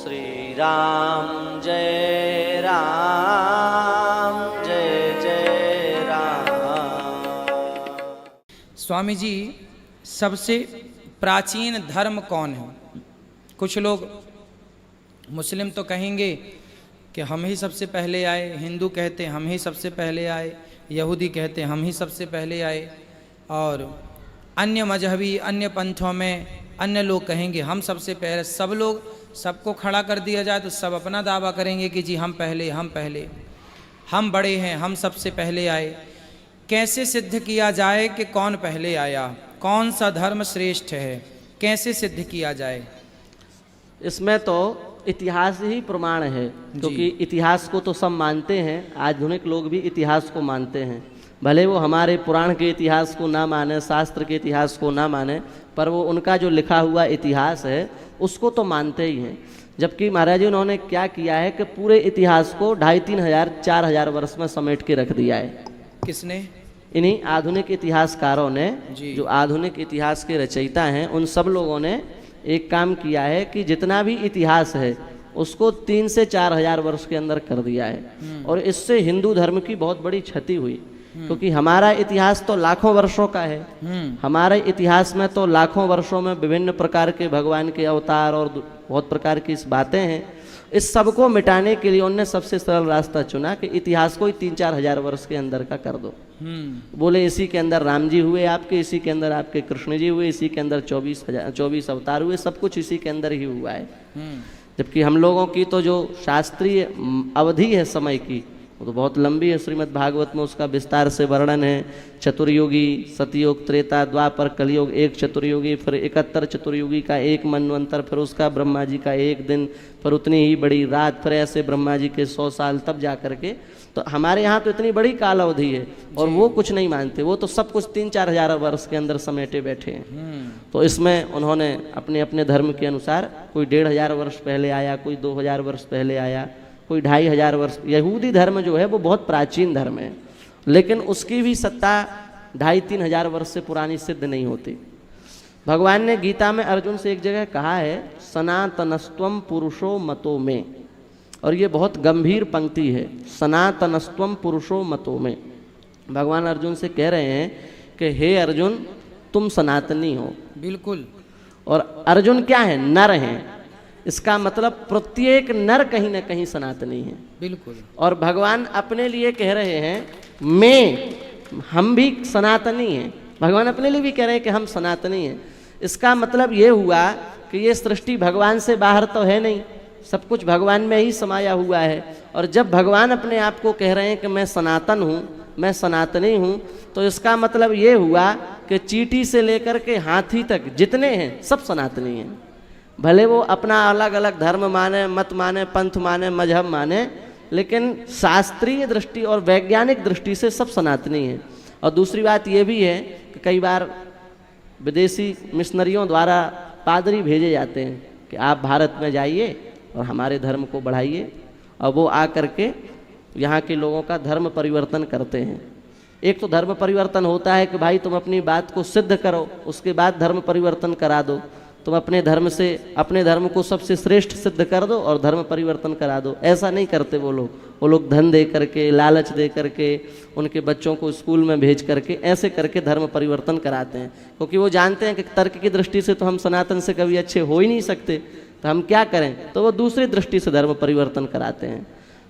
श्री राम जय जय राम। स्वामी जी, सबसे प्राचीन धर्म कौन है? कुछ लोग मुस्लिम तो कहेंगे कि हम ही सबसे पहले आए, हिंदू कहते हम ही सबसे पहले आए, यहूदी कहते हम ही सबसे पहले आए, और अन्य मजहबी अन्य पंथों में अन्य लोग कहेंगे हम सबसे पहले। सब लोग, सबको खड़ा कर दिया जाए तो सब अपना दावा करेंगे कि जी हम पहले, हम बड़े हैं, हम सबसे पहले आए। कैसे सिद्ध किया जाए कि कौन पहले आया, कौन सा धर्म श्रेष्ठ है, कैसे सिद्ध किया जाए? इसमें तो इतिहास ही प्रमाण है, क्योंकि इतिहास को तो सब मानते हैं, आधुनिक लोग भी इतिहास को मानते हैं। भले वो हमारे पुराण के इतिहास को ना माने, शास्त्र के इतिहास को ना माने, पर वो उनका जो लिखा हुआ इतिहास है उसको तो मानते ही हैं। जबकि महाराज जी उन्होंने क्या किया है कि पूरे इतिहास को 2500, 3000, 4000 वर्ष में समेट के रख दिया है। किसने? इन्हीं आधुनिक इतिहासकारों ने, जो आधुनिक इतिहास के रचयिता हैं, उन सब लोगों ने एक काम किया है कि जितना भी इतिहास है उसको 3 से 4000 वर्ष के अंदर कर दिया है। और इससे हिंदू धर्म की बहुत बड़ी क्षति हुई, क्योंकि हमारा इतिहास तो लाखों वर्षों का है। हमारे इतिहास में तो लाखों वर्षों में विभिन्न प्रकार के भगवान के अवतार और बहुत प्रकार की इस बातें हैं। इस सब को मिटाने के लिए उन्होंने सबसे सरल रास्ता चुना कि इतिहास को ही 3-4 हजार वर्ष के अंदर का कर दो। बोले इसी के अंदर राम जी हुए आपके, इसी के अंदर आपके कृष्ण जी हुए, इसी के अंदर 24 अवतार हुए, सब कुछ इसी के अंदर ही हुआ है। जबकि हम लोगों की तो जो शास्त्रीय अवधि है समय की, वो तो बहुत लंबी है। श्रीमद् भागवत में उसका विस्तार से वर्णन है। चतुर्युगी, सतयुग, त्रेता, द्वापर, कलयुग, एक चतुर्युगी, फिर 71 चतुर्युगी का एक मनवंतर, फिर उसका ब्रह्मा जी का एक दिन, फिर उतनी ही बड़ी रात, फिर ऐसे ब्रह्मा जी के 100 साल, तब जा करके। तो हमारे यहाँ तो इतनी बड़ी काल अवधि है और वो कुछ नहीं मानते, वो तो सब कुछ 3-4 हजार वर्ष के अंदर समेटे बैठे हैं। तो इसमें उन्होंने अपने अपने धर्म के अनुसार, कोई 1500 वर्ष पहले आया, कोई 2000 वर्ष पहले आया, कोई 2500 वर्ष। यहूदी धर्म जो है वो बहुत प्राचीन धर्म है, लेकिन उसकी भी सत्ता 2500-3 हजार वर्ष से पुरानी सिद्ध नहीं होती। भगवान ने गीता में अर्जुन से एक जगह कहा है, सनातनस्त्वम पुरुषो मतो में, और ये बहुत गंभीर पंक्ति है। सनातनस्त्वम पुरुषो मतो में, भगवान अर्जुन से कह रहे हैं कि हे अर्जुन, तुम सनातनी हो। बिल्कुल। और अर्जुन क्या है? नर हैं। इसका मतलब प्रत्येक नर कहीं ना कहीं सनातनी है। बिल्कुल। और भगवान अपने लिए कह रहे हैं, हम भी सनातनी हैं। भगवान अपने लिए भी कह रहे हैं कि हम सनातनी हैं। इसका मतलब ये हुआ कि ये सृष्टि भगवान से बाहर तो है नहीं, सब कुछ भगवान में ही समाया हुआ है। और जब भगवान अपने आप को कह रहे हैं कि मैं सनातन हूँ, मैं सनातनी हूँ, तो इसका मतलब ये हुआ कि चींटी से लेकर के हाथी तक जितने हैं सब सनातनी हैं। भले वो अपना अलग अलग धर्म माने, मत माने, पंथ माने, मजहब माने, लेकिन शास्त्रीय दृष्टि और वैज्ञानिक दृष्टि से सब सनातनी हैं। और दूसरी बात ये भी है कि कई बार विदेशी मिशनरियों द्वारा पादरी भेजे जाते हैं कि आप भारत में जाइए और हमारे धर्म को बढ़ाइए, और वो आ करके यहाँ के लोगों का धर्म परिवर्तन करते हैं। एक तो धर्म परिवर्तन होता है कि भाई तुम अपनी बात को सिद्ध करो, उसके बाद धर्म परिवर्तन करा दो। तुम अपने धर्म से, अपने धर्म को सबसे श्रेष्ठ सिद्ध कर दो और धर्म परिवर्तन करा दो। ऐसा नहीं करते वो लोग धन दे करके, लालच दे करके, उनके बच्चों को स्कूल में भेज करके, ऐसे करके धर्म परिवर्तन कराते हैं। क्योंकि वो जानते हैं कि तर्क की दृष्टि से तो हम सनातन से कभी अच्छे हो ही नहीं सकते, तो हम क्या करें, तो वो दूसरी दृष्टि से धर्म परिवर्तन कराते हैं।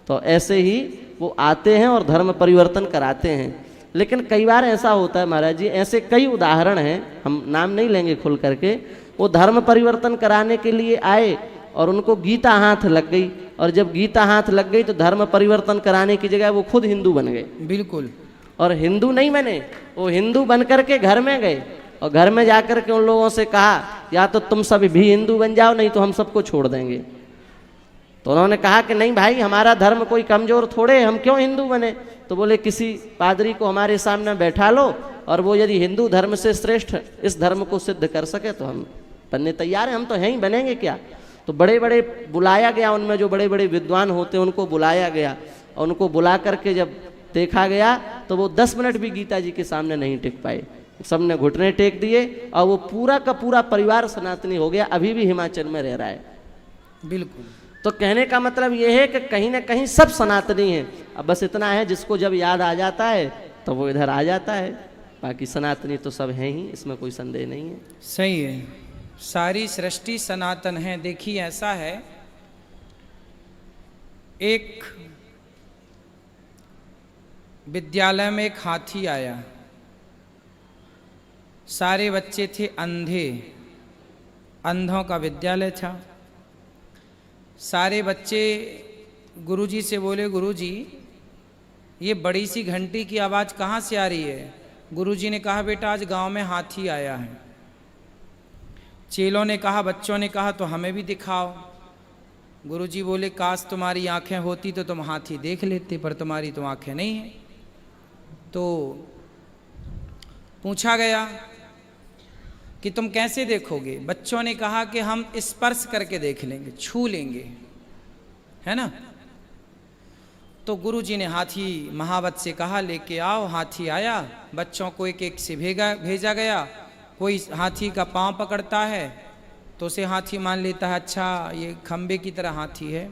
तो ऐसे ही वो आते हैं और धर्म परिवर्तन कराते हैं। लेकिन कई बार ऐसा होता है महाराज जी, ऐसे कई उदाहरण हैं, हम नाम नहीं लेंगे खुल करके। वो धर्म परिवर्तन कराने के लिए आए और उनको गीता हाथ लग गई, और जब गीता हाथ लग गई तो धर्म परिवर्तन कराने की जगह वो खुद हिंदू बन गए। बिल्कुल। और हिंदू नहीं बने, वो हिंदू बन करके घर में गए और घर में जाकर के उन लोगों से कहा, या तो तुम सब भी हिंदू बन जाओ, नहीं तो हम सबको छोड़ देंगे। तो उन्होंने कहा कि नहीं भाई, हमारा धर्म कोई कमजोर थोड़े, हम क्यों हिंदू बने। तो बोले किसी पादरी को हमारे सामने बैठा लो, और वो यदि हिंदू धर्म से श्रेष्ठ इस धर्म को सिद्ध कर सके तो हम बनने तैयार हैं, हम तो हैं ही, बनेंगे क्या। तो बड़े बड़े बुलाया गया, उनमें जो बड़े बड़े विद्वान होते हैं उनको बुलाया गया, और उनको बुला करके जब देखा गया तो वो 10 मिनट भी गीता जी के सामने नहीं टिक पाए। सबने घुटने टेक दिए और वो पूरा का पूरा परिवार सनातनी हो गया, अभी भी हिमाचल में रह रहा है। बिल्कुल। तो कहने का मतलब ये है कि कहीं ना कहीं सब सनातनी है। अब बस इतना है, जिसको जब याद आ जाता है तो वो इधर आ जाता है, बाकी सनातनी तो सब हैं ही, इसमें कोई संदेह नहीं है। सही है, सारी सृष्टि सनातन है। देखिए ऐसा है, एक विद्यालय में एक हाथी आया, सारे बच्चे थे अंधे, अंधों का विद्यालय था। सारे बच्चे गुरुजी से बोले, गुरुजी ये बड़ी सी घंटी की आवाज़ कहाँ से आ रही है? गुरुजी ने कहा, बेटा आज गांव में हाथी आया है। चेलों ने कहा, बच्चों ने कहा, तो हमें भी दिखाओ। गुरुजी बोले, काश तुम्हारी आंखें होती तो तुम हाथी देख लेते, पर तुम्हारी तो आंखें नहीं हैं। तो पूछा गया कि तुम कैसे देखोगे? बच्चों ने कहा कि हम स्पर्श करके देख लेंगे, छू लेंगे, है ना। तो गुरुजी ने हाथी महावत से कहा, लेके आओ। हाथी आया, बच्चों को एक एक से भेजा गया। कोई हाथी का पांव पकड़ता है तो उसे हाथी मान लेता है, अच्छा ये खंबे की तरह हाथी है।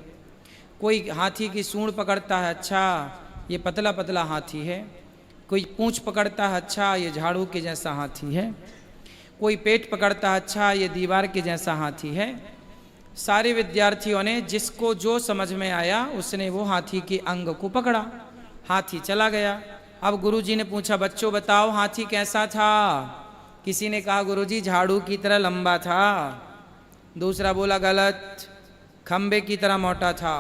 कोई हाथी की सूंड पकड़ता है, अच्छा ये पतला पतला हाथी है। कोई पूंछ पकड़ता है, अच्छा ये झाड़ू के जैसा हाथी है। कोई पेट पकड़ता है, अच्छा ये दीवार के जैसा हाथी है। सारे विद्यार्थियों ने जिसको जो समझ में आया उसने वो हाथी के अंग को पकड़ा, हाथी चला गया। अब गुरुजी ने पूछा, बच्चों बताओ हाथी कैसा था? किसी ने कहा, गुरुजी झाड़ू की तरह लंबा था। दूसरा बोला गलत, खंबे की तरह मोटा था।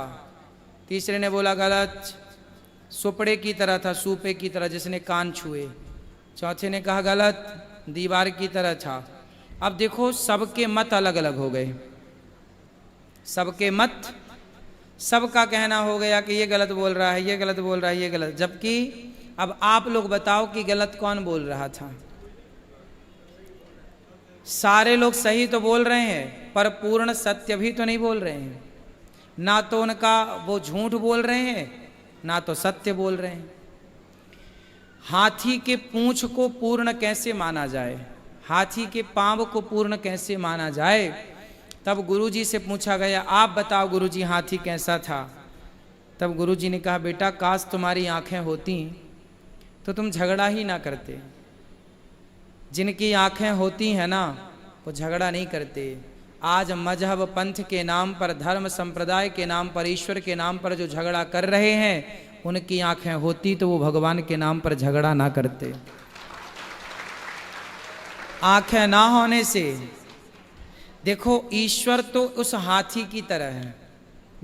तीसरे ने बोला गलत, सुपड़े की तरह था, सूपे की तरह जिसने कान छुए। चौथे ने कहा गलत, दीवार की तरह था। अब देखो सबके मत अलग अलग हो गए, सबके मत, सबका कहना हो गया कि ये गलत बोल रहा है, ये गलत बोल रहा है, ये गलत। जबकि अब आप लोग बताओ कि गलत कौन बोल रहा था? सारे लोग सही तो बोल रहे हैं, पर पूर्ण सत्य भी तो नहीं बोल रहे हैं। ना तो उनका वो झूठ बोल रहे हैं, ना तो सत्य बोल रहे हैं। हाथी के पूंछ को पूर्ण कैसे माना जाए, हाथी के पांव को पूर्ण कैसे माना जाए? तब गुरुजी से पूछा गया, आप बताओ गुरुजी हाथी कैसा था? तब गुरुजी ने कहा, बेटा काश तुम्हारी आंखें होती तो तुम झगड़ा ही ना करते। जिनकी आंखें होती हैं ना वो झगड़ा नहीं करते। आज मजहब पंथ के नाम पर, धर्म संप्रदाय के नाम पर, ईश्वर के नाम पर जो झगड़ा कर रहे हैं, उनकी आंखें होती तो वो भगवान के नाम पर झगड़ा ना करते। आंखें ना होने से देखो, ईश्वर तो उस हाथी की तरह है,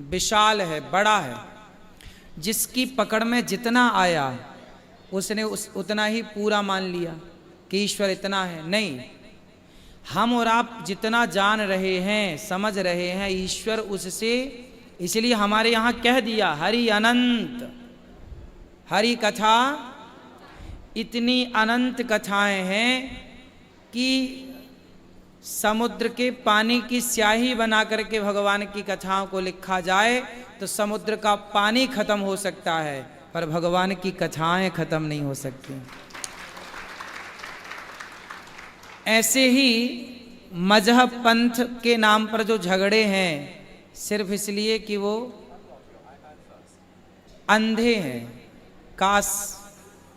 विशाल है, बड़ा है। जिसकी पकड़ में जितना आया उसने उतना ही पूरा मान लिया कि ईश्वर इतना है। नहीं, हम और आप जितना जान रहे हैं, समझ रहे हैं, ईश्वर उससे, इसलिए हमारे यहाँ कह दिया हरि अनंत, हरि कथा इतनी अनंत कथाएं हैं कि समुद्र के पानी की स्याही बना करके भगवान की कथाओं को लिखा जाए तो समुद्र का पानी खत्म हो सकता है, पर भगवान की कथाएं खत्म नहीं हो सकती। ऐसे ही मजहब पंथ के नाम पर जो झगड़े हैं, सिर्फ इसलिए कि वो अंधे हैं। काश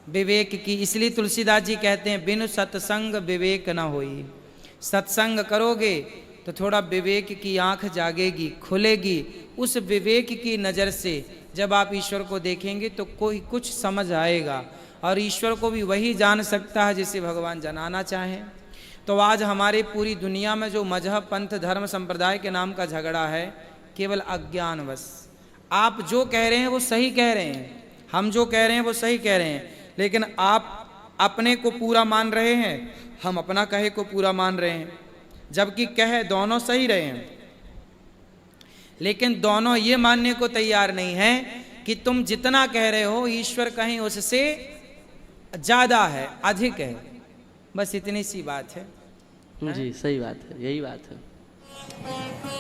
विवेक की, इसलिए तुलसीदास जी कहते हैं, बिनु सत्संग विवेक न होई। सत्संग करोगे तो थोड़ा विवेक की आंख जागेगी, खुलेगी। उस विवेक की नज़र से जब आप ईश्वर को देखेंगे तो कोई कुछ समझ आएगा, और ईश्वर को भी वही जान सकता है जिसे भगवान जनाना चाहें। तो आज हमारी पूरी दुनिया में जो मजहब पंथ धर्म संप्रदाय के नाम का झगड़ा है, केवल अज्ञानवश। आप जो कह रहे हैं वो सही कह रहे हैं, हम जो कह रहे हैं वो सही कह रहे हैं, लेकिन आप अपने को पूरा मान रहे हैं, हम अपना कहे को पूरा मान रहे हैं। जबकि कहे दोनों सही रहे हैं, लेकिन दोनों ये मानने को तैयार नहीं है कि तुम जितना कह रहे हो ईश्वर कहीं उससे ज़्यादा है, अधिक है। बस इतनी सी बात है। जी, सही बात है, यही बात है।